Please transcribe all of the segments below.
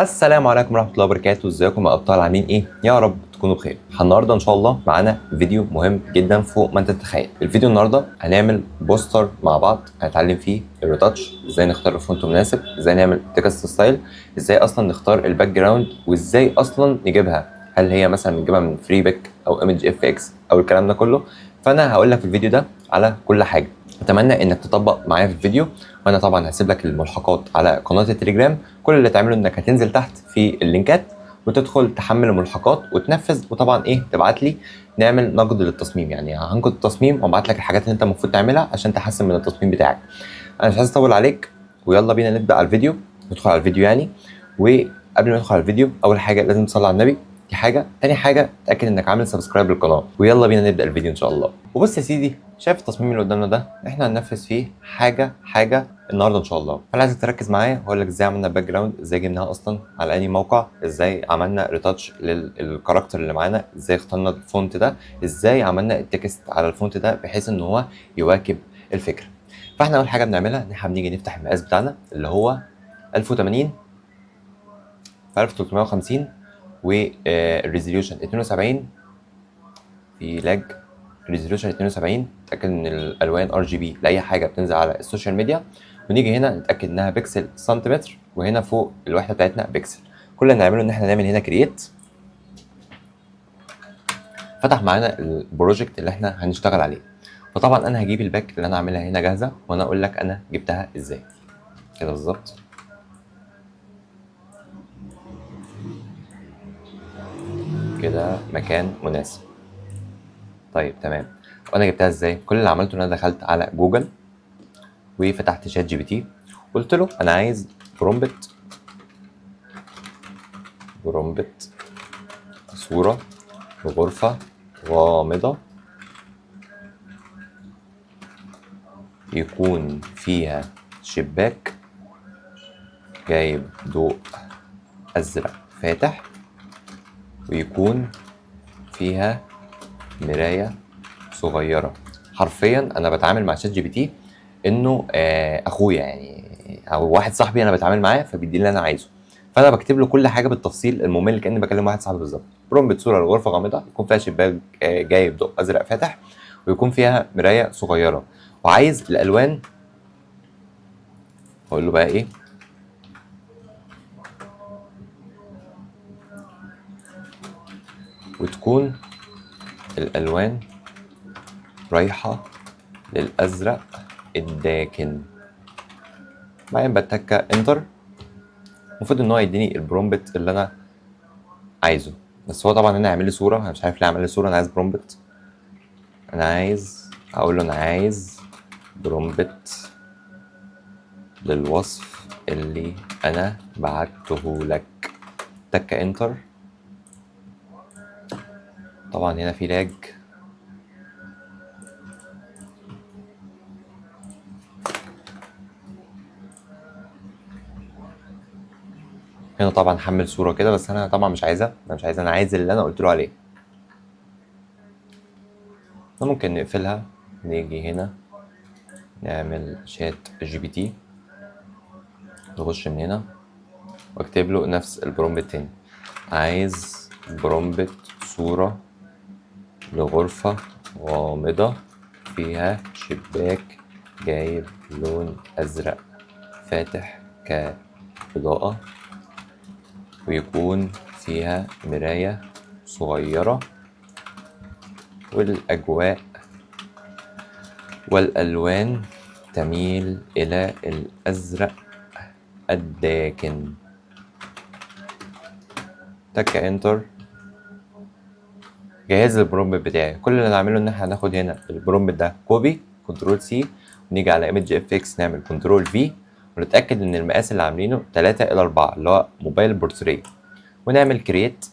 السلام عليكم ورحمة الله وبركاته. ازيكم يا ابطال؟ عاملين ايه؟ يا رب تكونوا بخير. النهارده ان شاء الله معانا فيديو مهم جدا فوق ما انت تتخيل. الفيديو النهارده هنعمل بوستر مع بعض هنتعلم فيه الريتاتش، ازاي نختار الفونت مناسب، ازاي نعمل تكست ستايل، ازاي اصلا نختار الباك جراوند، وازاي اصلا نجيبها. هل هي مثلا بنجيبها من فري باك او ايمج اف اكس او الكلام ده كله؟ فانا هقول لك في الفيديو ده على كل حاجه. اتمنى انك تطبق معايا في الفيديو، وانا طبعا هسيب لك الملحقات على قناه التليجرام. كل اللي تعمله انك هتنزل تحت في اللينكات وتدخل تحمل الملحقات وتنفذ، وطبعا ايه تبعت لي نعمل نقد للتصميم. يعني هنقد التصميم وابعت لك الحاجات اللي انت المفروض تعملها عشان تحسن من التصميم بتاعك. انا مش عايز اطول عليك، ويلا بينا نبدا على الفيديو. ندخل على الفيديو يعني. وقبل ما ندخل على الفيديو، اول حاجه لازم تصلي على النبي، دي حاجه. تاني حاجه اتاكد انك عامل سبسكرايب للقناه، ويلا بينا نبدا الفيديو ان شاء الله. وبص يا سيدي، شايف التصميم اللي قدامنا ده؟ احنا هننفذ فيه حاجه النهارده ان شاء الله. فانا عايزك تركز معايا واقول لك ازاي عملنا الباك جراوند، ازاي جبناها اصلا على اي موقع، ازاي عملنا ريتاتش للكاركتر اللي معانا، ازاي اخترنا الفونت ده، ازاي عملنا التكست على الفونت ده بحيث ان هو يواكب الفكره. فاحنا اول حاجه بنعملها ان احنا بنيجي نفتح المقاس بتاعنا اللي هو 1080 في 1350 والريزوليوشن 72 في لاج ريزوليوشن 72. نتاكد ان الالوان ار جي بي لاي حاجه بتنزل على السوشيال ميديا، ونيجي هنا نتاكد انها بيكسل سنتيمتر، وهنا فوق الوحده بتاعتنا بيكسل. كل اللي نعمله ان احنا نعمل هنا كرييت. فتح معانا البروجكت اللي احنا هنشتغل عليه. فطبعا انا هجيب الباك اللي انا عاملها هنا جاهزه، وانا اقول لك انا جبتها ازاي كده بالظبط. كده مكان مناسب. طيب تمام. وانا جبتها ازاي؟ كل اللي عملته ان انا دخلت على جوجل وفتحت شات جي بي تي، قلت له انا عايز برومبت صورة بغرفة غامضة يكون فيها شباك جايب ضوء أزرق فاتح، ويكون فيها مراية صغيرة. حرفيا أنا بتعامل مع شات جي بي تي إنه أخويا يعني، أو واحد صاحبي أنا بتعامل معاه فبيدي اللي أنا عايزه. فأنا بكتب له كل حاجة بالتفصيل الممل كأني بكلم واحد صاحبي بالظبط. برومبت صورة لغرفة غامضة يكون فيها شباك جايب ضوء أزرق فاتح، ويكون فيها مراية صغيرة، وعايز الألوان. هقول له بقى إيه؟ وتكون الألوان رايحة للأزرق الداكن. بعدين بتك انتر. المفروض ان هو يديني البرومبت اللي انا عايزه، بس هو طبعا هنا هيعمل لي صورة. انا مش عارف ليه عمل لي صورة. انا عايز برومبت. هقول له انا عايز برومبت للوصف اللي انا بعته لك. تك انتر. طبعا هنا في لاج. هنا طبعا حمل صورة كده، بس انا طبعا مش عايزها. انا عايز اللي انا قلت له عليه. ممكن نقفلها. نيجي هنا نعمل شات جي بي تي، نخش من هنا واكتب له نفس البرومبت تاني. عايز برومبت صورة لغرفة غامضة فيها شباك جايب لون أزرق فاتح كإضاءة، ويكون فيها مراية صغيرة، والأجواء والألوان تميل إلى الأزرق الداكن. تك انتر. جهاز البرومبت بتاعي. كل اللي هنعمله ان احنا هناخد هنا البرومبت ده كوبي، كنترول سي، ونيجي على ايمج اف اكس نعمل كنترول في، ونتاكد ان المقاس اللي عاملينه 3 الى 4 اللي هو موبايل بورتريه، ونعمل كرييت.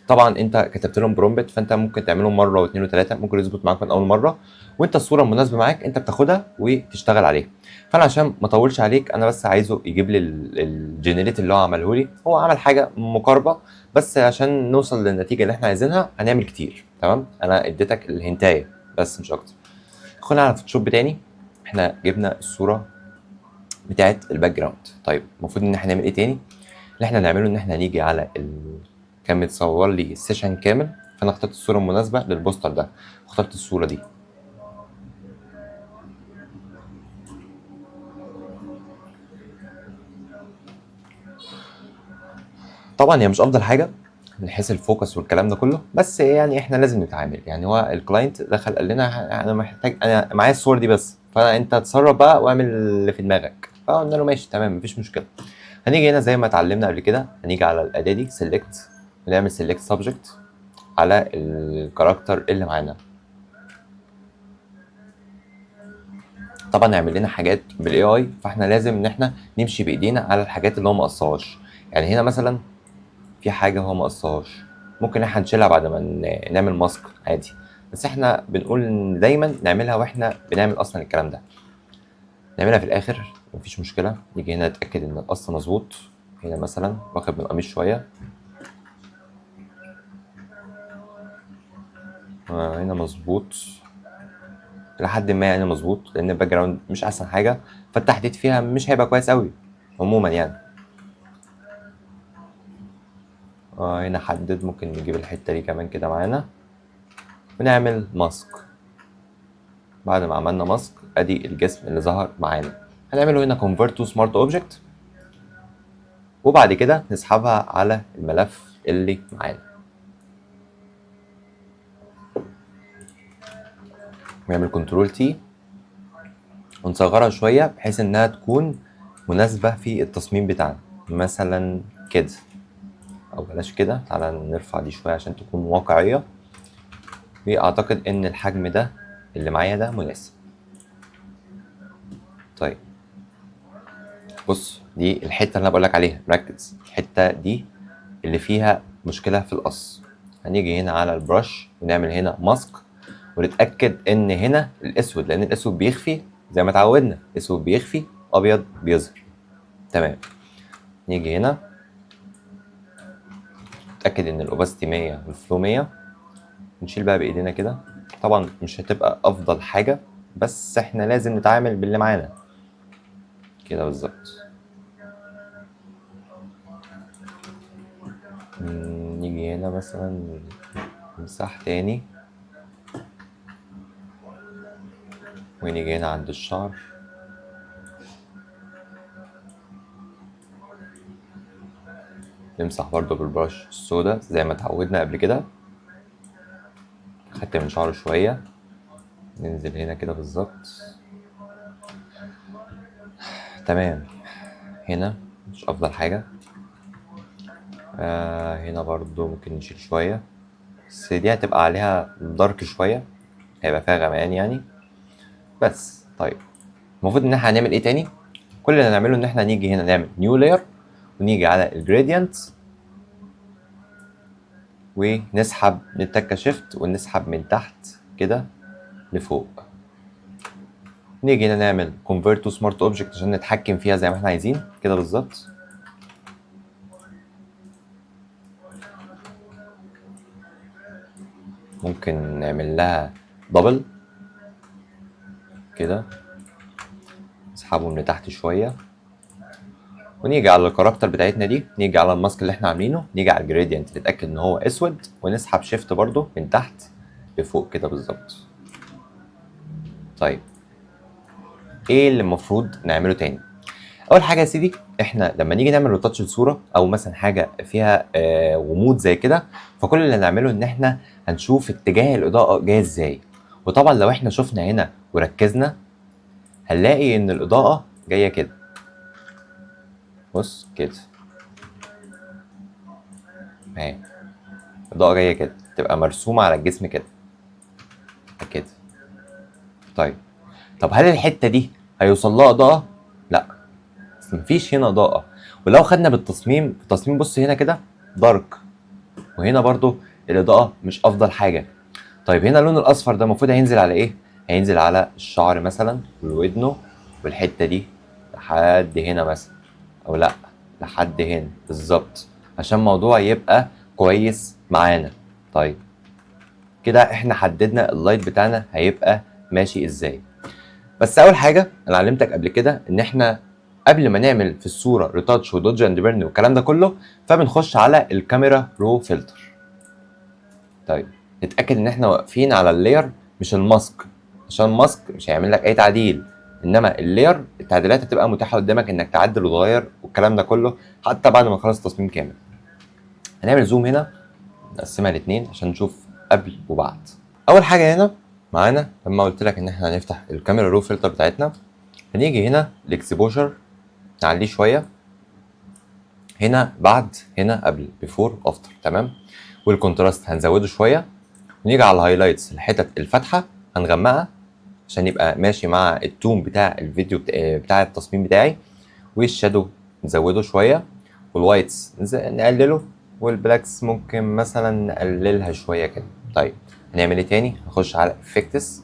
طبعا انت كتبت لهم برومبت، فانت ممكن تعملهم مره واثنين وثلاثه، ممكن يظبط معاك من اول مره. وانت الصوره المناسبه معاك انت بتاخدها وتشتغل عليها. فانا عشان ما اطولش عليك، انا بس عايزه يجيب لي الجنريت اللي هو عمله لي. هو عمل حاجه مقاربه، بس عشان نوصل للنتيجه اللي احنا عايزينها هنعمل كتير. تمام، انا اديتك الهنتايه بس مش اكتر. دخلنا على فوتوشوب تاني. احنا جبنا الصوره بتاعت الباك جراوند. طيب المفروض ان احنا نعمل ايه تاني؟ اللي احنا هنعمله ان احنا هنيجي على كان متصور لي السيشن كامل، فانا اخترت الصوره المناسبه للبوستر ده، واخترت الصوره دي. طبعا هي مش افضل حاجه من حيث الفوكس والكلام ده كله، بس يعني احنا لازم نتعامل. يعني هو الكلاينت دخل قال لنا انا محتاج، انا معايا الصور دي بس، فانت اتصرف بقى واعمل اللي في دماغك. فقلنا له ماشي تمام مفيش مشكله. هنيجي هنا زي ما اتعلمنا قبل كده، هنيجي على الاداه دي سيلكت، ونعمل سيلكت سبجكت على الكاركتر اللي معانا. طبعا نعمل لنا حاجات بالاي اي، فاحنا لازم ان احنا نمشي بايدينا على الحاجات اللي هو ما قصهاش. يعني هنا مثلا في حاجه هو ما قصهاش، ممكن احنا نشيلها بعد ما نعمل ماسك عادي، بس احنا بنقول ان دايما نعملها واحنا بنعمل اصلا الكلام ده. نعملها في الاخر مفيش مشكله. نيجي هنا نتاكد ان القص مظبوط. هنا مثلا واخد من القميص شويه، هنا مظبوط لحد ما، يعني مظبوط، لان الباك جراوند مش احسن حاجه، فالتحديد فيها مش هيبقى كويس قوي عموما يعني. هنا حدد، ممكن نجيب الحته دي كمان كده معانا ونعمل ماسك. بعد ما عملنا ماسك ادي الجسم اللي ظهر معانا، هنعمله هنا convert to smart object، وبعد كده نسحبها على الملف اللي معانا، ونعمل كنترول تي ونصغرها شويه بحيث انها تكون مناسبه في التصميم بتاعنا، مثلا كده، او بلاش كده، تعالى نرفع دي شويه عشان تكون واقعيه. واعتقد ان الحجم ده اللي معايا ده مناسب. طيب بص، دي الحته اللي انا بقول لك عليها، ركز، الحته دي اللي فيها مشكله في القص. هنيجي هنا على البرش ونعمل هنا ماسك، ونتاكد ان هنا الاسود، لان الاسود بيخفي زي ما اتعودنا، اسود بيخفي ابيض بيظهر. تمام. نيجي هنا نتاكد ان الاوباستي 100 والفلو 100، نشيل بقى بايدينا كده. طبعا مش هتبقى افضل حاجه، بس احنا لازم نتعامل باللي معانا كده بالظبط. نيجي هنا مثلا نمسح تاني، ونيجي هنا عند الشعر، نمسح برضو بالبرش السودا زي ما اتعودنا قبل كده. خدت من شعره شوية، ننزل هنا كده بالظبط. تمام. هنا مش افضل حاجة. هنا برضو ممكن نشيل شوية، بس دي هتبقى عليها دارك شوية، هيبقى فيها غمقان يعني. بس طيب، المفروض ان احنا هنعمل ايه تاني؟ كل اللي هنعمله ان احنا نيجي هنا نعمل نيو لاير، ونيجي على الجريدينت ونسحب، نتكة شيفت ونسحب من تحت كده لفوق. نيجي هنا نعمل convert to smart object عشان نتحكم فيها زي ما احنا عايزين كده بالظبط. ممكن نعمل لها دبل كده، نسحبه من تحت شويه، ونيجي على الكاركتر بتاعتنا دي، نيجي على الماسك اللي احنا عاملينه، نيجي على الجريدينت نتاكد ان هو اسود، ونسحب شيفت برضو من تحت لفوق كده بالظبط. طيب ايه اللي المفروض نعمله تاني؟ اول حاجه يا سيدي، احنا لما نيجي نعمل ريتاتش لصوره او مثلا حاجه فيها غموض زي كده، فكل اللي هنعمله ان احنا هنشوف اتجاه الاضاءه جاي ازاي. وطبعا لو احنا شفنا هنا وركزنا هنلاقي ان الاضاءه جايه كده، بص كده اهي، الاضاءه جايه كده، تبقى مرسومه على الجسم كده كده. طب هل الحته دي هيوصل لها اضاءه؟ لا، بس مفيش هنا اضاءه. ولو خدنا بالتصميم، التصميم بص هنا كده دارك، وهنا برضو الاضاءه مش افضل حاجه. طيب هنا اللون الاصفر ده المفروض هينزل على ايه؟ هينزل على الشعر مثلا والودنه والحته دي لحد هنا مثلا، او لا لحد هنا بالظبط، عشان الموضوع يبقى كويس معانا. طيب كده احنا حددنا اللايت بتاعنا هيبقى ماشي ازاي. بس اول حاجه انا علمتك قبل كده ان احنا قبل ما نعمل في الصوره ريتاتش ودوج اند بيرن والكلام ده كله، فبنخش على الكاميرا رو فلتر. طيب نتاكد ان احنا واقفين على اللاير مش الماسك، عشان الماسك مش هيعمل لك اي تعديل، انما اللاير التعديلات هتبقى متاحه قدامك انك تعدل وتغير والكلام ده كله حتى بعد ما نخلص تصميم كامل. هنعمل زوم هنا، نقسمها ل2 عشان نشوف قبل وبعد. اول حاجه هنا معانا لما قلت لك ان احنا هنفتح الكاميرا رو فلتر بتاعتنا، هنيجي هنا الاكسبوجر نعليه شويه، هنا بعد، هنا قبل، بيفور افتر، تمام. والكونتراست هنزوده شويه، ونيجي على الهايلايتس الحتت الفاتحه هنغمقها عشان يبقى ماشي مع التون بتاع الفيديو بتاع التصميم بتاعي. والشادو نزوده شويه، والوايتس نقلله، والبلاكس ممكن مثلا نقللها شويه كده. طيب هنعمل ايه تاني؟ هنخش على افكتس،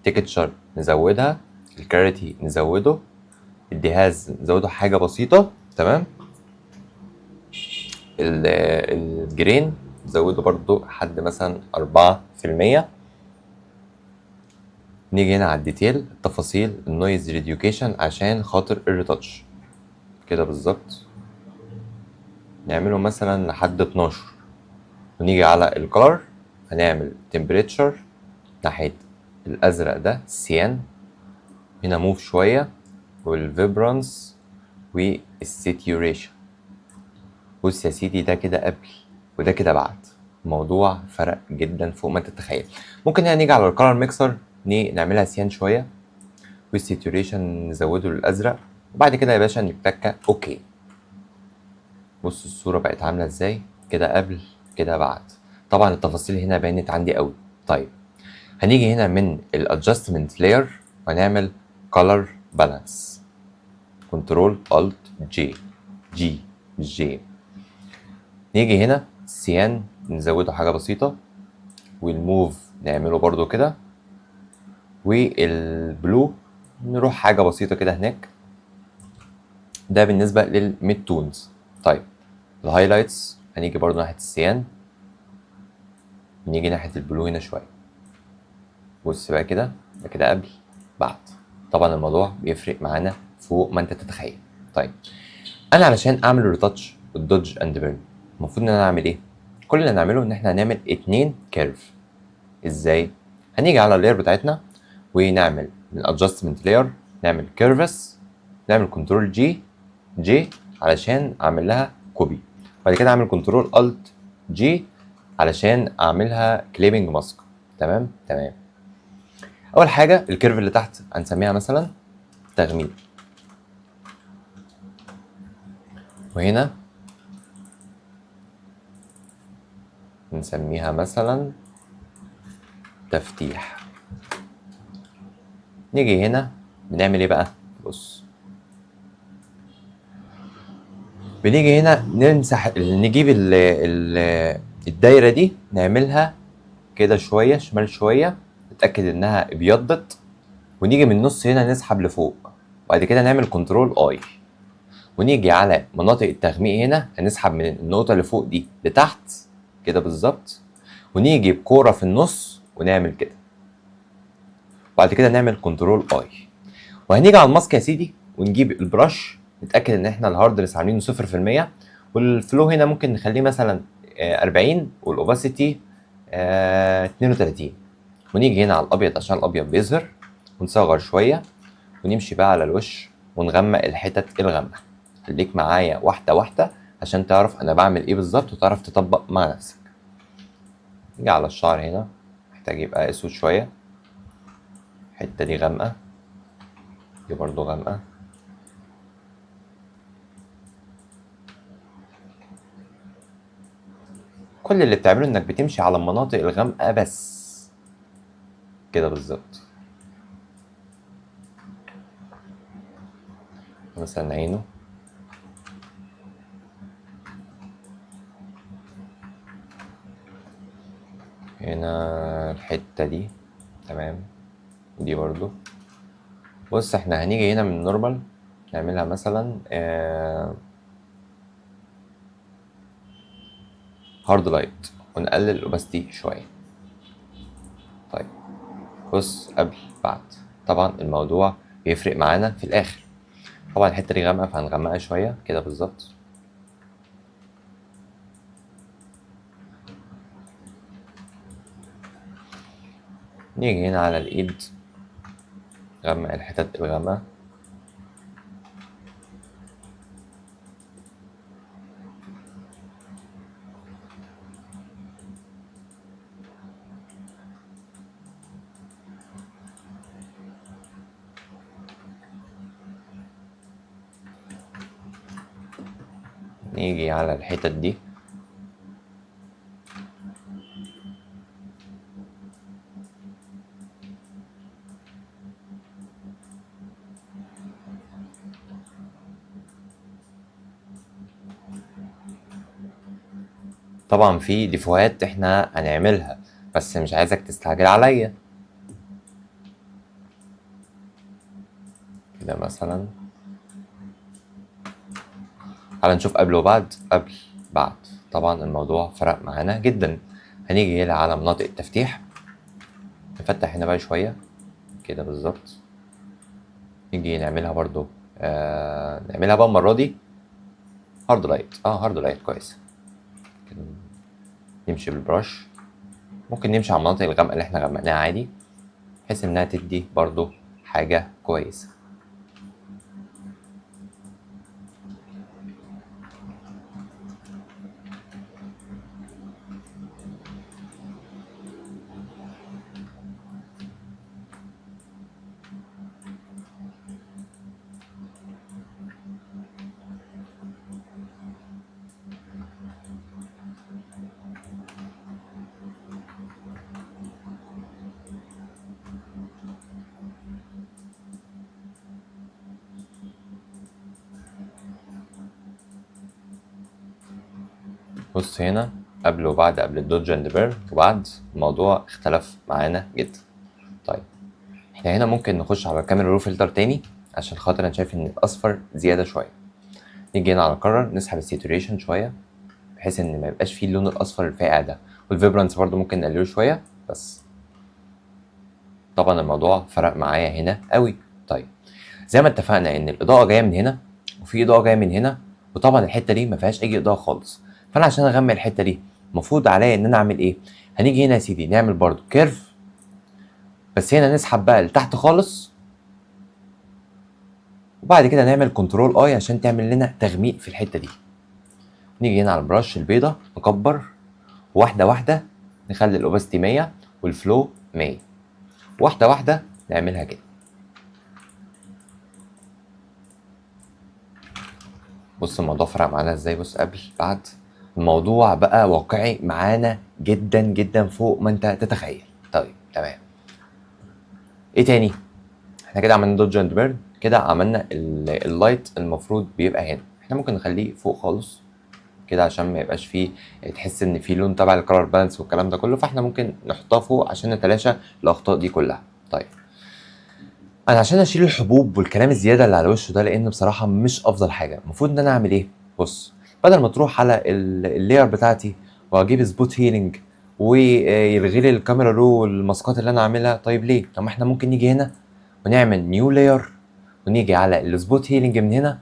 تكتشر نزودها، الكلاريتي نزوده، الجهاز نزوده حاجه بسيطه، تمام. الجرين نزوده برضو حد مثلا 4%. نيجي هنا على الديتيل، التفاصيل، النويز ريديوكيشن عشان خاطر الريتاتش كده بالظبط، نعمله مثلا لحد 12. ونيجي على الكلر، هنعمل تمبريتشر ناحية الأزرق ده سيان، هنا موف شوية، والفيبرانس والسيتيوريشن. بص يا سيدي، ده كده قبل وده كده بعد، الموضوع فرق جدا فوق ما تتخيل. ممكن هنا نيجي على الكلر ميكسر نعملها سيان شوية، والسيتيوريشن نزوده للأزرق، وبعد كده يا باشا نتكة اوكي. بص الصورة بقت عاملة ازاي، كده قبل كده بعد. طبعا التفاصيل هنا بانت عندي قوي. طيب هنيجي هنا من الادجستمنت لاير وهنعمل color balance، كنترول الت جي، جي مش جي. نيجي هنا سيان نزوده حاجة بسيطة، والموف نعمله برضو كده، والبلو نروح حاجة بسيطة كده هناك. ده بالنسبة للميد تونز. طيب الهايلايتس هنيجي برضو ناحية السيان، نيجي ناحية البلو هنا شوية. بص بقى كده، ده كده قبل بعد. طبعا الموضوع بيفرق معانا فوق ما انت تتخيل. طيب انا علشان اعمل ريتاتش والدوج اند بيرن المفروض ان انا اعمل ايه؟ كل اللي هنعمله ان احنا هنعمل 2 كيرف. ازاي؟ هنيجي على اللاير بتاعتنا ونعمل من ادجستمنت لاير، نعمل كيرفس، نعمل كنترول جي علشان اعمل لها كوبي، بعد كده اعمل كنترول الت جي علشان اعملها كليبنج ماسك. تمام. اول حاجه الكيرف اللي تحت هنسميها مثلا تغميد، وهنا نسميها مثلا تفتيح. نيجي هنا بنعمل ايه بقى؟ بص بنيجي هنا نمسح، نجيب الدايره دي نعملها كده شويه شمال شويه، نتاكد انها ابيضت، ونيجي من النص هنا نسحب لفوق، وبعد كده نعمل كنترول اي، ونيجي على مناطق التغميق هنا هنسحب من النقطه اللي فوق دي لتحت كده بالظبط، ونيجي بكوره في النص ونعمل كده، وبعد كده نعمل كنترول اي. وهنيجي على الماسك يا سيدي ونجيب البرش، نتاكد ان احنا الهاردنس عاملينه 0%، والفلو هنا ممكن نخليه مثلا 40، والاوباسيتي 32. ونيجي هنا على الابيض عشان الابيض بيظهر، ونصغر شويه، ونمشي بقى على الوش ونغمق الحتت الغامقه. خليك معايا واحده واحده عشان تعرف انا بعمل ايه بالظبط وتعرف تطبق مع نفسك. نيجي على الشعر هنا، محتاج يبقى اسود شويه، الحته دي غامقه، دي برضو غامقه. كل اللي بتعمله انك بتمشي على المناطق الغامقه بس كده بالظبط. مثلا عينه، هنا الحته دي، تمام. ودي برضو. بص احنا هنيجي هنا من نورمال نعملها مثلا هارد لايت، ونقلل الاوباستي شويه. طيب بص قبل بعد، طبعا الموضوع بيفرق معانا في الاخر. طبعا الحته دي غامقه فهنغمقها شويه كده بالظبط. نيجي هنا على الايد، غمق الحتت الغامقه. نيجي على الحتت دي، طبعا في ديفوهات احنا هنعملها بس مش عايزك تستعجل عليا. كده مثلا، تعالى نشوف قبل وبعد. قبل بعد طبعا الموضوع فرق معانا جدا. هنيجي هنا على مناطق التفتيح، نفتح هنا بقى شوية كده بالظبط. نيجي نعملها برضو نعملها بقى المرة دي هارد لايت. هارد لايت كويس كده. نمشي بالبرش، ممكن نمشي على المناطق الغامقة اللي احنا غمقناها عادي، بحيث انها تدي برضو حاجة كويسة. بص هنا قبل وبعد، قبل الدوج اند بيرن وبعد، الموضوع اختلف معانا جدا. طيب احنا هنا ممكن نخش على الكاميرا رو فلتر تاني، عشان خاطر انا شايف ان الاصفر زياده شويه. نيجي هنا على كرر، نسحب السيتوريشن شويه بحيث ان ما يبقاش فيه اللون الاصفر الفاقع ده، والفيبرانس برضو ممكن نقلله شويه بس. طبعا الموضوع فرق معايا هنا قوي. طيب زي ما اتفقنا ان الاضاءه جايه من هنا وفي اضاءه جايه من هنا، وطبعا الحته دي ما فيهاش اي اضاءه خالص. فانا عشان اغمق الحته دي المفروض عليا ان انا اعمل ايه؟ هنيجي هنا يا سيدي نعمل برضو كيرف، بس هنا نسحب بقى لتحت خالص، وبعد كده نعمل كنترول اي عشان تعمل لنا تغميق في الحته دي. نيجي هنا على البرش البيضه، نكبر واحده واحده، نخلي الاوباستي 100 والفلو 100، واحده واحده نعملها كده. بص الموضوع فرق معانا ازاي، بص قبل بعد، الموضوع بقى واقعي معانا جدا جدا فوق ما انت تتخيل. طيب تمام، ايه تاني؟ احنا كده عملنا دوج اند بيرن، كده عملنا اللايت المفروض بيبقى هنا، احنا ممكن نخليه فوق خالص كده عشان ما يبقاش فيه تحس ان في لون تبع الكلر بالانس والكلام ده كله، فاحنا ممكن نحطها فوق عشان نتلاشى الاخطاء دي كلها. طيب انا عشان اشيل الحبوب والكلام الزياده اللي على وشه ده، لان بصراحه مش افضل حاجه، المفروض ان انا اعمل ايه؟ بص، بدل ما تروح على اللاير بتاعتي واجيب سبوت هيلينج ويلغي لي الكاميرا رو والماسكات اللي انا عاملها، طيب ليه؟ طب ما احنا ممكن نيجي هنا ونعمل نيو لاير، ونيجي على السبوت هيلينج من هنا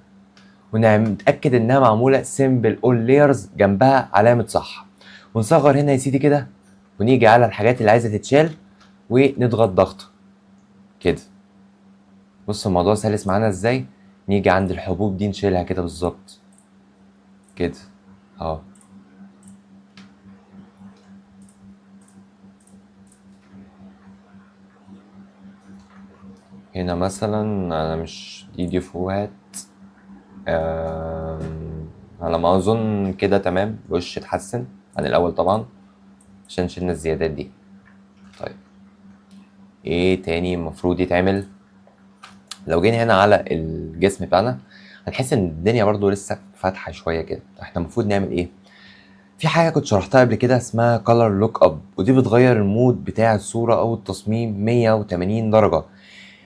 ونتاكد انها معموله سيمبل اول لايرز جنبها علامه صح، ونصغر هنا يا سيدي كده، ونيجي على الحاجات اللي عايزه تتشال ونضغط ضغط كده. بص الموضوع سلس معانا ازاي. نيجي عند الحبوب دي نشيلها كده بالظبط كده اهو. هنا مثلا انا مش دي ديفوهات، على ما اظن كده تمام، وش اتحسن عن الاول طبعا عشان شلنا الزيادات دي. طيب ايه تاني المفروض يتعمل؟ لو جينا هنا على الجسم بتاعنا هنحس ان الدنيا برضو لسه فاتحه شويه كده. احنا المفروض نعمل ايه؟ في حاجه كنت شرحتها قبل كده اسمها color لوك اب، ودي بتغير المود بتاع الصوره او التصميم 180 درجه.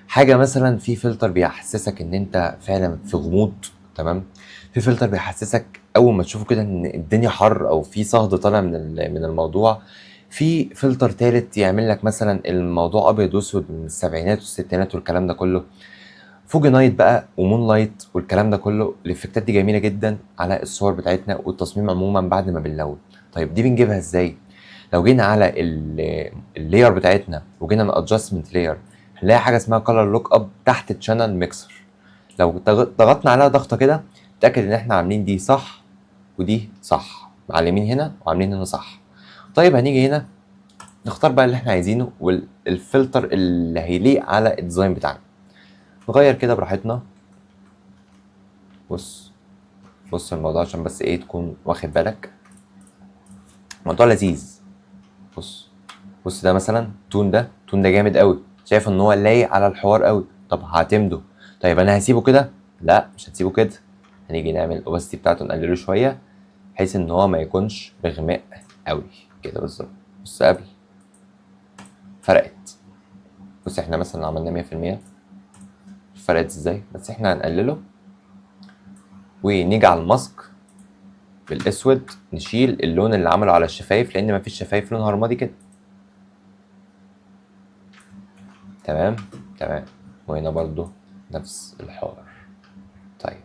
حاجه مثلا في فلتر بيحسسك ان انت فعلا في غموض، تمام؟ في فلتر بيحسسك اول ما تشوفه كده ان الدنيا حر او في صهد طالع من الموضوع. في فلتر تالت يعمل لك مثلا الموضوع ابيض واسود من السبعينات والستينات والكلام ده كله. فوجي نايت بقى ومون لايت والكلام ده كله، الافكتات دي جميله جدا على الصور بتاعتنا والتصميم عموما بعد ما بنلون. طيب دي بنجيبها ازاي؟ لو جينا على اللاير بتاعتنا وجينا من ادجستمنت لاير، هنلاقي حاجه اسمها كلر لوك اب تحت الشانل ميكسر. لو ضغطنا عليها ضغطه كده، نتاكد ان احنا عاملين دي صح ودي صح، معلمين هنا وعاملين هنا صح. طيب هنيجي هنا نختار بقى اللي احنا عايزينه والفلتر اللي هيليق على الديزاين بتاعنا، نغير كده براحتنا. بص الموضوع عشان بس ايه تكون واخد بالك، موضوع لذيذ. بص ده مثلا تون ده جامد قوي، شايف ان هو لايق على الحوار قوي. طب هعتمده. طيب انا هسيبه كده؟ لا مش هتسيبه كده، هنيجي نعمل الاوباسيتي بتاعته نقلله شويه بحيث ان هو ما يكونش بغماء قوي كده بالظبط. بص قبل فرقت، بص احنا مثلا عملنا 100% فرقت ازاي، بس احنا هنقلله ونيجي على الماسك بالاسود نشيل اللون اللي عمله على الشفايف لان مفيش شفايف لونها رمادي كده. تمام. وهنا برضو نفس الحوار. طيب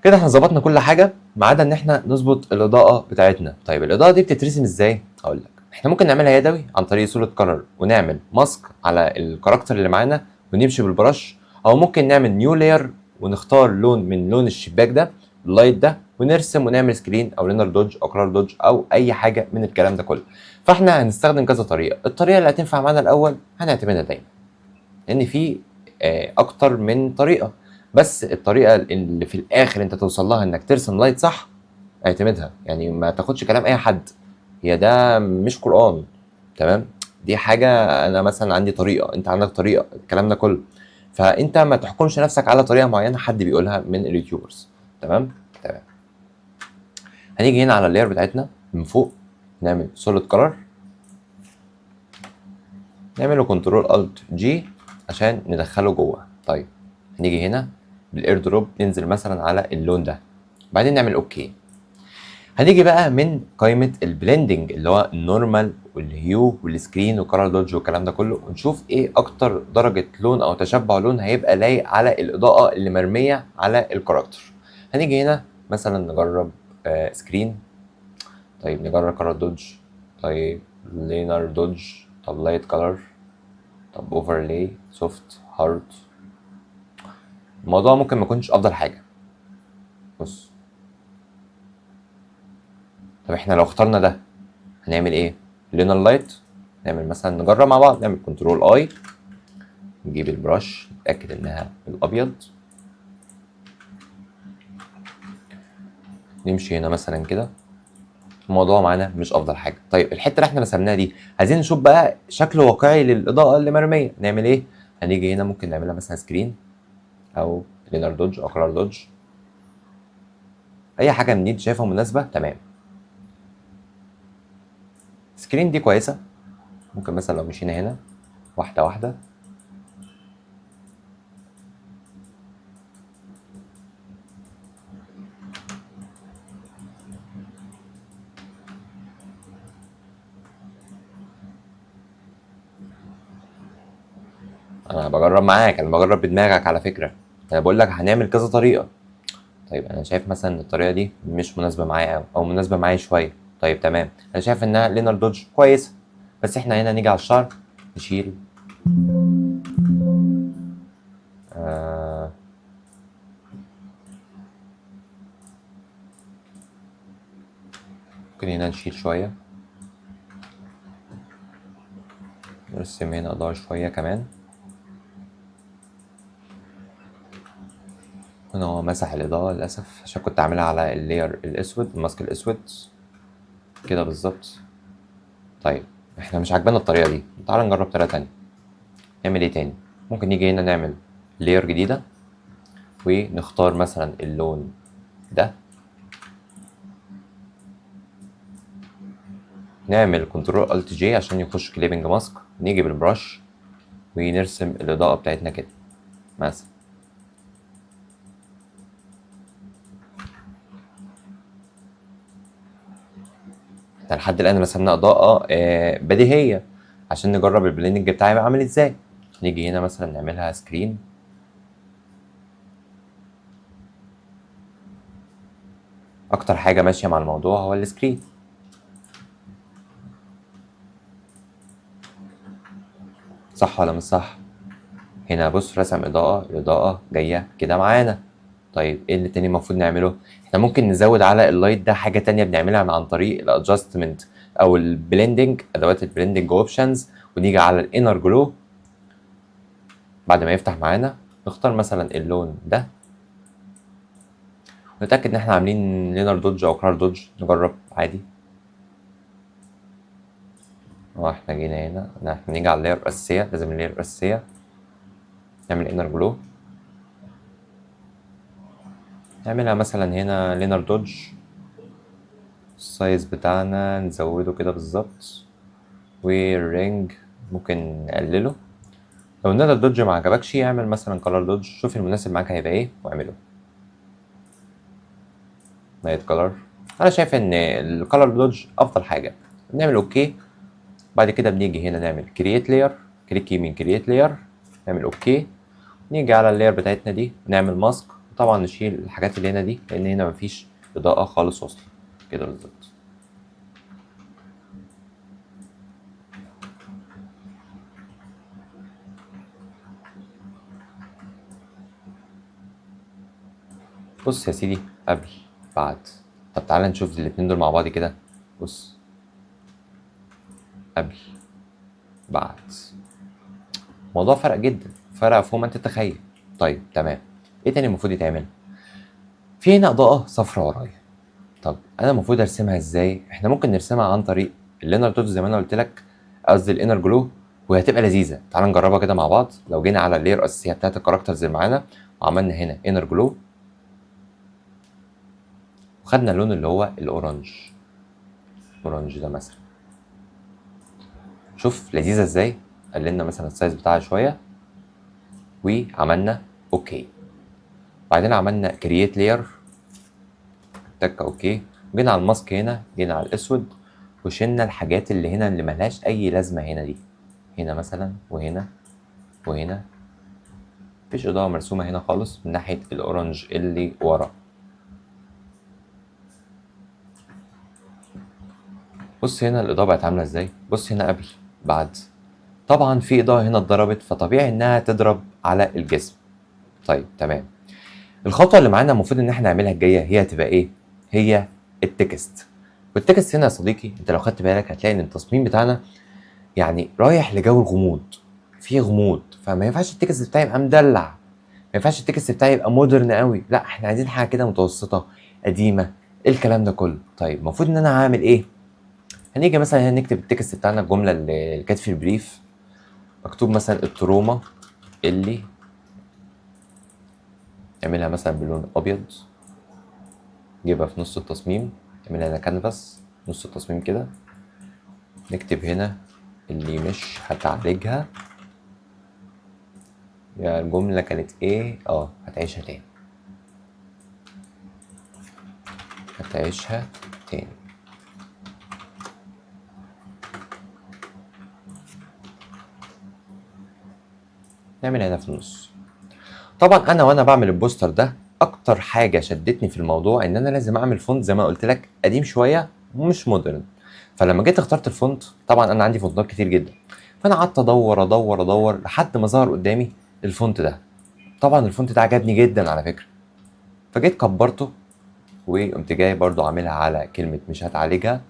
كده احنا ظبطنا كل حاجه ما عدا ان احنا نظبط الاضاءه بتاعتنا. طيب الاضاءه دي بتترسم ازاي؟ هقول لك. احنا ممكن نعملها يدوي عن طريق سوليد كلر ونعمل ماسك على الكاركتر اللي معانا ونمشي بالبرش، او ممكن نعمل نيو لاير ونختار لون من لون الشباك ده اللايت ده ونرسم ونعمل سكرين او لينر دوج او كلر دوج او اي حاجه من الكلام ده كله. فاحنا هنستخدم كذا طريقه، الطريقه اللي هتنفع معانا الاول هنعتمدها دايما لان في اكتر من طريقه، بس الطريقه اللي في الاخر انت توصل لها انك ترسم لايت صح اعتمدها، يعني ما تاخدش كلام اي حد، هي ده مش قرآن. تمام. دي حاجه انا مثلا عندي طريقه، انت عندك طريقه، الكلام ده كله، فانت ما تحكمش نفسك على طريقه معينه حد بيقولها من اليوتيوبرز. تمام. هنيجي هنا على اللاير بتاعتنا من فوق نعمل سوليد كلر، نعمله كنترول الت جي عشان ندخله جوه. طيب هنيجي هنا بالاير دروب ننزل مثلا على اللون ده بعدين نعمل اوكي. هنيجي بقى من قائمه البلندنج اللي هو النورمال والهيو والسكرين والكلر دوج والكلام ده كله ونشوف ايه اكتر درجه لون او تشبع لون هيبقى لايق على الاضاءه اللي مرميه على الكاركتر. هنيجي هنا مثلا نجرب سكرين، طيب نجرب كلر دوج، طيب لينر دوج، طب لايت كلر، طب اوفرلاي سوفت هارد. الموضوع ممكن ما يكونش افضل حاجه. بص طب احنا لو اخترنا ده هنعمل ايه؟ لينر لايت، نعمل مثلا نجرب مع بعض، نعمل كنترول اي، نجيب البرش نتاكد انها الابيض، نمشي هنا مثلا كده. الموضوع معانا مش افضل حاجه. طيب الحته اللي احنا رسمناها دي عايزين نشوف بقى شكل واقعي للاضاءه اللي مرميه، نعمل ايه؟ هنيجي هنا ممكن نعملها مثلا سكرين او لينر دوج او كلر دوج، اي حاجه من دي انت شايفها مناسبه. تمام. سكرين دي كويسه، ممكن مثلا لو مشينا هنا واحده واحده انا بجرب معاك، انا بجرب بدماغك على فكره، انا بقول لك هنعمل كذا طريقه. طيب انا شايف مثلا ان الطريقه دي مش مناسبه معايا او مناسبه معايا شويه. طيب تمام، انا شايف انها لينر دوج كويسه، بس احنا هنا نيجي على الشعر نشيل ممكن هنا نشيل شويه، نرسم هنا اضاءه شويه كمان. هنا هو مسح الاضاءه للاسف عشان كنت عاملها على اللاير الاسود الماسك الاسود كده بالظبط. طيب احنا مش عاجبانا الطريقه دي، تعال نجرب طريقه تانية. نعمل ايه تاني؟ ممكن نيجي هنا نعمل لاير جديده ونختار مثلا اللون ده، نعمل كنترول الت جي عشان يخش كليبنج ماسك، نيجي بالبرش ونرسم الاضاءه بتاعتنا كده مثلا. احنا لحد الان رسمنا اضاءه بديهيه عشان نجرب البليندنج بتاعي بقى عامل ازاي. نيجي هنا مثلا نعملها سكرين. اكتر حاجه ماشيه مع الموضوع هو السكرين. صح ولا مش صح؟ هنا بص رسم اضاءه، الاضاءه جايه كده معانا. طيب ايه اللي تاني المفروض نعمله؟ احنا ممكن نزود على اللايت ده حاجه تانية بنعملها عن طريق الادجستمنت او البلندنج، ادوات البلندنج اوبشنز، ونيجي على الانر جلو. بعد ما يفتح معانا نختار مثلا اللون ده، نتاكد ان احنا عاملين لينر دوج او كلار دوج. نجرب عادي. احنا جينا هنا، احنا نيجي على اللاير الاساسيه، لازم اللاير الاساسيه نعمل انر جلو، نعملها مثلا هنا لينر دوج. السايز بتاعنا نزوده كده بالظبط، والرينج ممكن نقلله. لو النادر دوج ما عجبكش اعمل مثلا كلر دوج، شوف المناسب معاك هيبقى ايه واعمله. نايت كلر، انا شايف ان الكلر دوج افضل حاجه. نعمل اوكي. بعد كده بنيجي هنا نعمل كرييت لاير، كليك يمين كرييت لاير، نعمل اوكي. نيجي على اللاير بتاعتنا دي نعمل ماسك، طبعا نشيل الحاجات اللي هنا دي لان هنا مفيش اضاءه خالص واصله كده بالظبط. بص يا سيدي، قبل بعد. طب تعالى نشوف الاتنين دول مع بعض كده. بص، قبل بعد، الموضوع فرق جدا، فرق فوق ما انت تتخيل. طيب تمام، ايه تاني المفروض يتعمل؟ في هنا اضاءه صفرا ورايا. طب انا المفروض ارسمها ازاي؟ احنا ممكن نرسمها عن طريق اللينر دوت زي ما انا قلت لك، قصدي الانر جلو، وهتبقى لذيذه. تعال نجربها كده مع بعض. لو جينا على اللاير الاساسيه بتاعت الكاركترز اللي معانا وعملنا هنا انر جلو، وخدنا اللون اللي هو الاورنج، الاورنج ده مثلا، شوف لذيذه ازاي. قللنا مثلا السايز بتاعها شويه وعملنا اوكي. بعدين عملنا كرييت لاير، تك اوكي. جينا على الماسك هنا، جينا على الاسود، وشلنا الحاجات اللي هنا اللي ملهاش اي لازمه هنا دي. هنا مثلا وهنا وهنا مفيش اضاءه مرسومه هنا خالص من ناحيه الاورنج اللي ورا. بص هنا الاضاءه بقت عامله ازاي، بص هنا قبل بعد. طبعا في اضاءه هنا اتضربت، فطبيعي انها تضرب على الجسم. طيب تمام، الخطوه اللي معانا المفروض ان احنا نعملها الجايه هي هتبقى ايه؟ هي التكست. والتكست هنا يا صديقي انت لو خدت بالك هتلاقي ان التصميم بتاعنا يعني رايح لجو الغموض، فيه غموض، فما ينفعش التكست بتاعي يبقى مدلع، ما ينفعش التكست بتاعي يبقى مودرن قوي، لا احنا عايزين حاجه كده متوسطه قديمه، الكلام ده كله. طيب المفروض ان انا هعمل ايه؟ هنيجي مثلا هنا نكتب التكست بتاعنا، الجمله اللي كانت في البريف، مكتوب مثلا التروما اللي، نعملها مثلا بلون ابيض، نجيبها في نص التصميم، نعملها هنا كانفاس نص التصميم كده، نكتب هنا اللي مش هتعالجها. يا الجملة كانت ايه؟ هتعيشها تاني، هتعيشها تاني. نعمل هنا في النص. طبعا انا وانا بعمل البوستر ده اكتر حاجة شدتني في الموضوع ان انا لازم اعمل فونت زي ما قلت لك قديم شوية ومش مودرن. فلما جيت اخترت الفونت، طبعا انا عندي فونتات كتير جدا، فانا قعدت ادور ادور ادور لحد ما ظهر قدامي الفونت ده. طبعا الفونت ده عجبني جدا على فكرة، فجيت كبرته وقمت جاي برضو عاملها على كلمة مش هتعالجها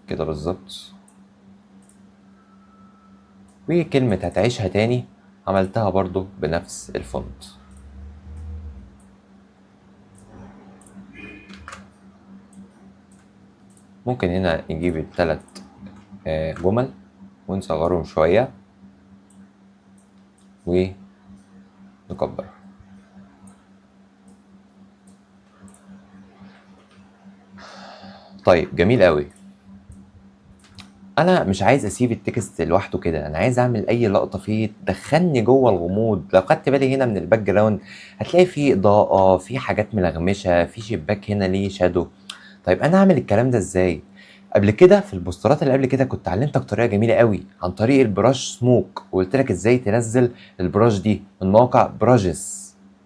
كده بالظبط، وكلمة هتعيشها تاني عملتها برضو بنفس الفونت. ممكن هنا نجيب الثلاث جمل ونصغرهم شوية ونكبر. طيب جميل قوي. انا مش عايز اسيب التكست لوحده كده، انا عايز اعمل اي لقطه فيه تدخلني جوه الغموض. لو خدت بالي هنا من الباك جراوند هتلاقي فيه اضاءه، في حاجات ملغمشه، في شباك هنا ليه شادو. طيب انا اعمل الكلام ده ازاي؟ قبل كده في البوسترات اللي قبل كده كنت علمتك طريقه جميله قوي عن طريق البراش سموك، وقلت لك ازاي تنزل البراش دي من موقع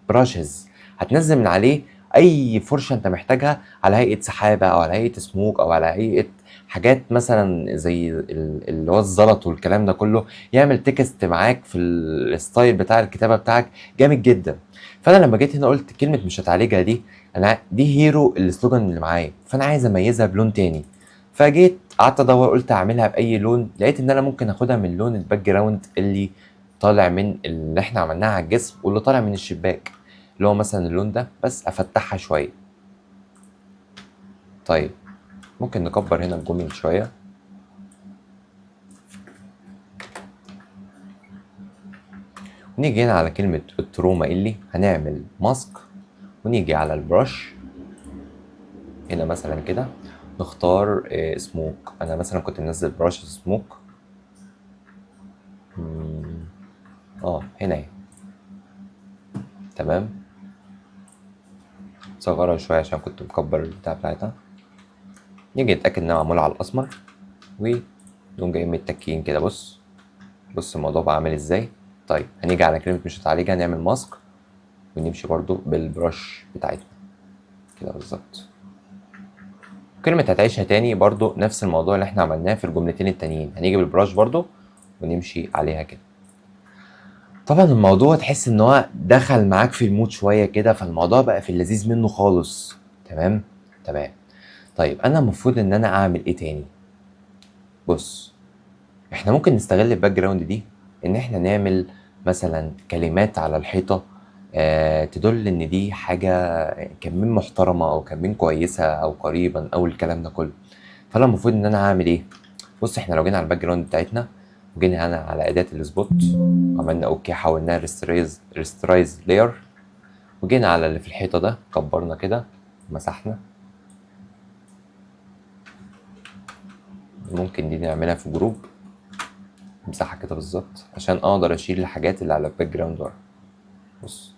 براشز. هتنزل من عليه اي فرشه انت محتاجها على هيئه سحابه او على هيئه سموك او على هيئه حاجات مثلا زي اللي هو الزلط والكلام ده كله، يعمل تكست معاك في الستايل بتاع الكتابه بتاعك جامد جدا. فانا لما جيت هنا قلت كلمه مش هتعالجها دي، انا دي هيرو السلوجان اللي معايا، فانا عايز اميزها بلون تاني. فجيت قعدت ادور قلت اعملها باي لون، لقيت ان انا ممكن اخدها من لون الباك جراوند اللي طالع من اللي احنا عملناها على الجسم واللي طالع من الشباك، اللي هو مثلا اللون ده، بس افتحها شويه. طيب ممكن نكبر هنا الجمل شويه، ونيجي هنا على كلمه التروما اللي هنعمل ماسك، ونيجي على البرش هنا مثلا كده نختار سموك. انا مثلا كنت منزل براش سموك هنا اهي، تمام. صغرها شويه عشان كنت مكبر البتاع بتاعتها. نيجي نتاكد انها معموله على الاسمر، ونقوم جايين متكين كده. بص الموضوع بقى عامل ازاي. طيب هنيجي على كلمه مش هتعالجها نعمل ماسك، ونمشي برضو بالبرش بتاعتنا كده بالظبط. كلمة هتعيشها تاني برضو نفس الموضوع اللي احنا عملناه في الجملتين التانيين، هنيجي بالبراش برضو ونمشي عليها كده. طبعا الموضوع تحس ان هو دخل معاك في المود شوية كده، فالموضوع بقى في اللذيذ منه خالص. تمام. طيب انا المفروض ان انا اعمل ايه تاني؟ بص، احنا ممكن نستغل الباك جراوند دي ان احنا نعمل مثلا كلمات على الحيطة تدل ان دي حاجة كمين محترمة او كمين كويسة او قريبا او الكلام ده كله. فانا المفروض ان انا هعمل ايه؟ بص، احنا لو جينا على الباك جراوند بتاعتنا وجينا هنا على اداة السبوت، عملنا اوكي، حولناها ريسترايز لاير، وجينا على اللي في الحيطة ده كبرنا كده مسحنا. ممكن دي نعملها في جروب، امسحها كده بالظبط عشان اقدر اشيل الحاجات اللي على الباك جراوند ورا. بص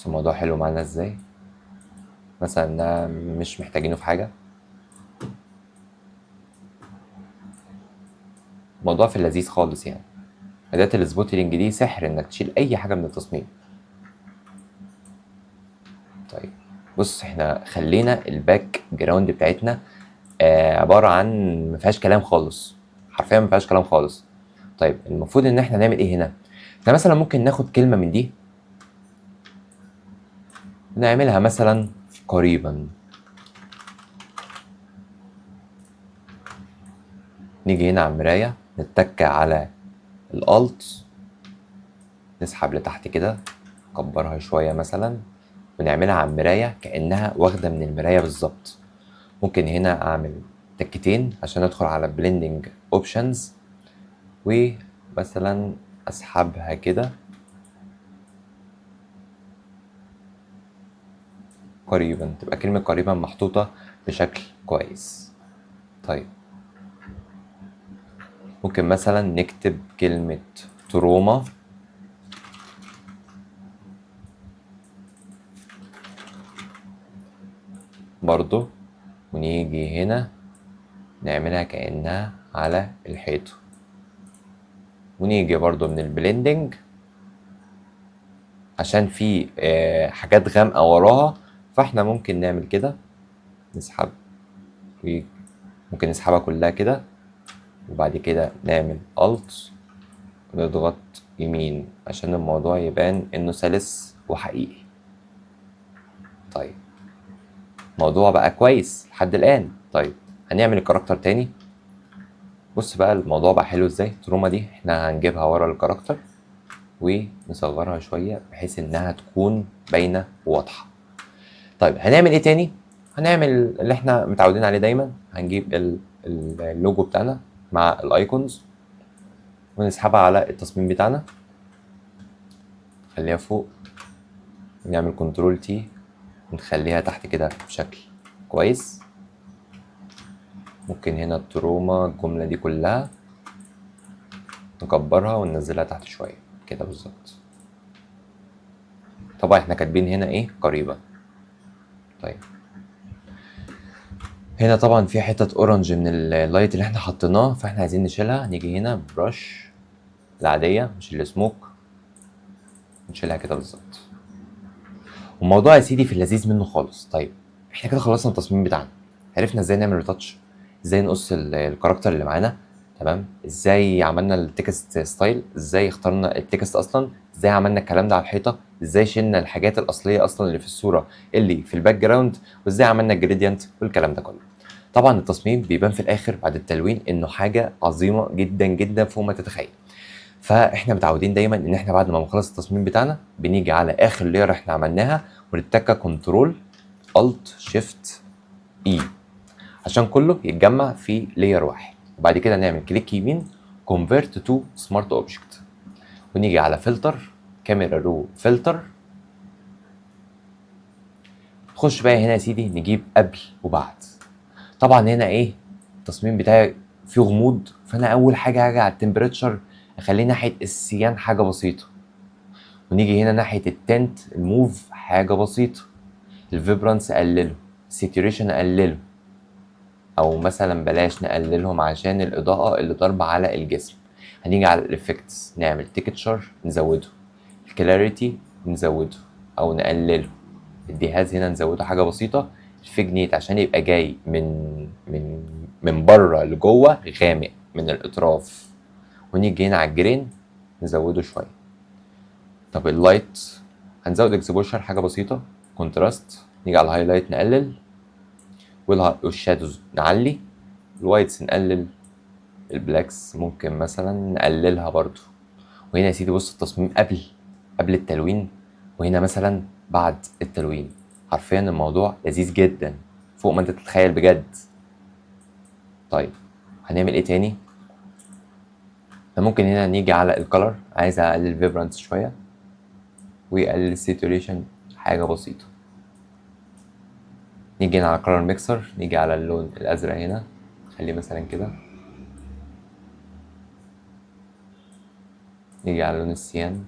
الموضوع حلو معانا ازاي. مثلا ده مش محتاجينه في حاجه، الموضوع في اللذيذ خالص يعني. اداه السبوتلينج دي سحر انك تشيل اي حاجه من التصميم. طيب بص، احنا خلينا الباك جراوند بتاعتنا عباره عن مفيهاش كلام خالص، حرفيا مفيهاش كلام خالص. طيب المفروض ان احنا نعمل ايه هنا؟ احنا مثلا ممكن ناخد كلمه من دي نعملها مثلا قريبا، نيجي هنا على المرايه نتك على الالت، نسحب لتحت كده، نكبرها شويه مثلا، ونعملها على المرايه كانها واخده من المرايه بالظبط. ممكن هنا اعمل تكتين عشان ادخل على بليندنج اوبشنز، ومثلا اسحبها كده قريبا، تبقى كلمه قريبا محطوطه بشكل كويس. طيب ممكن مثلا نكتب كلمه تروما برضو، ونيجي هنا نعملها كأنها على الحيطة، ونيجي برضو من البليندنج عشان في حاجات غامقة وراها، فاحنا ممكن نعمل كده، نسحب، ممكن نسحبها كلها كده، وبعد كده نعمل Alt ونضغط يمين عشان الموضوع يبان انه سلس وحقيقي. طيب الموضوع بقى كويس لحد الآن. طيب هنعمل الكاركتر تاني. بص بقى الموضوع بقى حلو ازاي. التروما دي احنا هنجيبها ورا الكاركتر ونصغرها شوية بحيث انها تكون باينة وواضحة. طيب هنعمل ايه تاني؟ هنعمل اللي احنا متعودين عليه دايما، هنجيب اللوجو بتاعنا مع الايكونز ونسحبها على التصميم بتاعنا، نخليها فوق، نعمل كنترول تي ونخليها تحت كده بشكل كويس. ممكن هنا التروما الجملة دي كلها نكبرها وننزلها تحت شوية كده بالظبط. طبعا احنا كاتبين هنا ايه؟ قريبا. طيب هنا طبعا في حتة اورنج من اللايت اللي احنا حطيناه، فاحنا عايزين نشيلها. نيجي هنا برش العادية مش السموك، نشيلها كده بالظبط. والموضوع يا سيدي في اللذيذ منه خالص. طيب احنا كده خلصنا التصميم بتاعنا، عرفنا ازاي نعمل ريتاتش، ازاي نقص الكاركتر اللي معانا، تمام، ازاي عملنا التكست ستايل، ازاي اخترنا التكست اصلا، ازاي عملنا الكلام ده على الحيطه، ازاي شلنا الحاجات الاصليه اصلا اللي في الصوره اللي في الباك جراوند، وازاي عملنا الجريدينت والكلام ده كله. طبعا التصميم بيبان في الاخر بعد التلوين انه حاجه عظيمه جدا جدا فوق ما تتخيل. فاحنا متعودين دايما ان احنا بعد ما بنخلص التصميم بتاعنا بنيجي على اخر لير احنا عملناها ونتكه كنترول الت شيفت اي عشان كله يتجمع في لير واحد، وبعد كده نعمل كليك يمين كونفيرت تو سمارت اوبجكت، ونيجي على فلتر كاميرا رو فلتر. نخش بقى هنا يا سيدي نجيب قبل وبعد. طبعا هنا ايه التصميم بتاعي فيه غموض، فانا اول حاجه هاجي على التمبريتشر اخليه ناحيه السيان حاجه بسيطه، ونيجي هنا ناحيه التنت الموف حاجه بسيطه، الفيبرانس اقلله، الساتوريشن اقلله، او مثلا بلاش نقللهم عشان الاضاءه اللي ضاربه على الجسم. هنيجي على الافكتس نعمل تكتشر نزوده، الكلاريتي نزوده او نقلله، الجهاز هنا نزوده حاجه بسيطه، الفيجنيت عشان يبقى جاي من بره لجوه غامق من الاطراف، ونيجي هنا على الجرين نزوده شويه. طب اللايت هنزود اكسبوشر حاجه بسيطه، كونتراست نيجي على الهايلايت نقلل، والشادوز نعلي، الوايتس نقلل، البلاكس ممكن مثلا نقللها برضو. وهنا يا سيدي بص التصميم قبل التلوين، وهنا مثلا بعد التلوين. حرفيا الموضوع لذيذ جدا فوق ما انت تتخيل بجد. طيب هنعمل ايه تاني؟ ممكن هنا نيجي على الكالر، عايز اقلل فيبرانس شويه ويقلل الساتوريشن حاجه بسيطه. نيجي هنا على كالر ميكسر، نيجي على اللون الازرق هنا خليه مثلا كده، نيجي على لون السيان،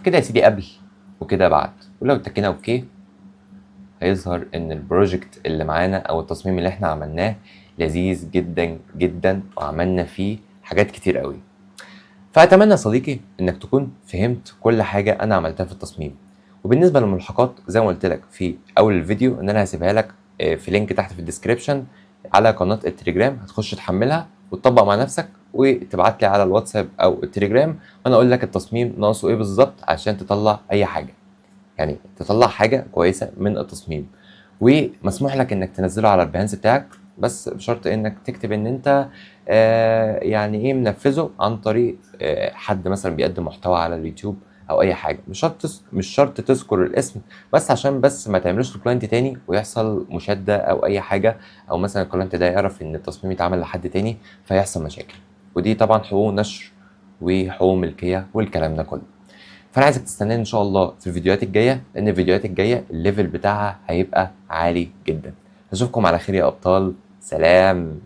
كده يا سيدي قبل وكده بعد. ولو اتكينا اوكي هيظهر ان البروجكت اللي معانا او التصميم اللي احنا عملناه لذيذ جدا جدا وعملنا فيه حاجات كتير قوي. فاتمنى يا صديقي انك تكون فهمت كل حاجه انا عملتها في التصميم. وبالنسبه للملحقات زي ما قلت لك في اول الفيديو ان انا هسيبها لك في لينك تحت في الديسكريبشن على قناه التليجرام، هتخش تحملها وتطبق مع نفسك وتبعت لي على الواتساب او التليجرام، وانا اقول لك التصميم ناقصه ايه بالظبط عشان تطلع اي حاجه، يعني تطلع حاجه كويسه من التصميم. ومسموح لك انك تنزله على البيهانس بتاعك، بس بشرط انك تكتب ان انت يعني ايه منفذه عن طريق حد مثلا بيقدم محتوى على اليوتيوب او اي حاجه. مش شرط تذكر الاسم، بس عشان بس ما تعملوش لكلاينت تاني ويحصل مشاده او اي حاجه، او مثلا الكلاينت ده يعرف ان التصميم اتعمل لحد تاني فيحصل مشاكل. ودي طبعا حقوق نشر وحقوق ملكيه والكلام ده كله. فانا عايزك تستناني ان شاء الله في الفيديوهات الجايه، لان الفيديوهات الجايه الليفل بتاعها هيبقى عالي جدا. اشوفكم على خير يا ابطال، سلام.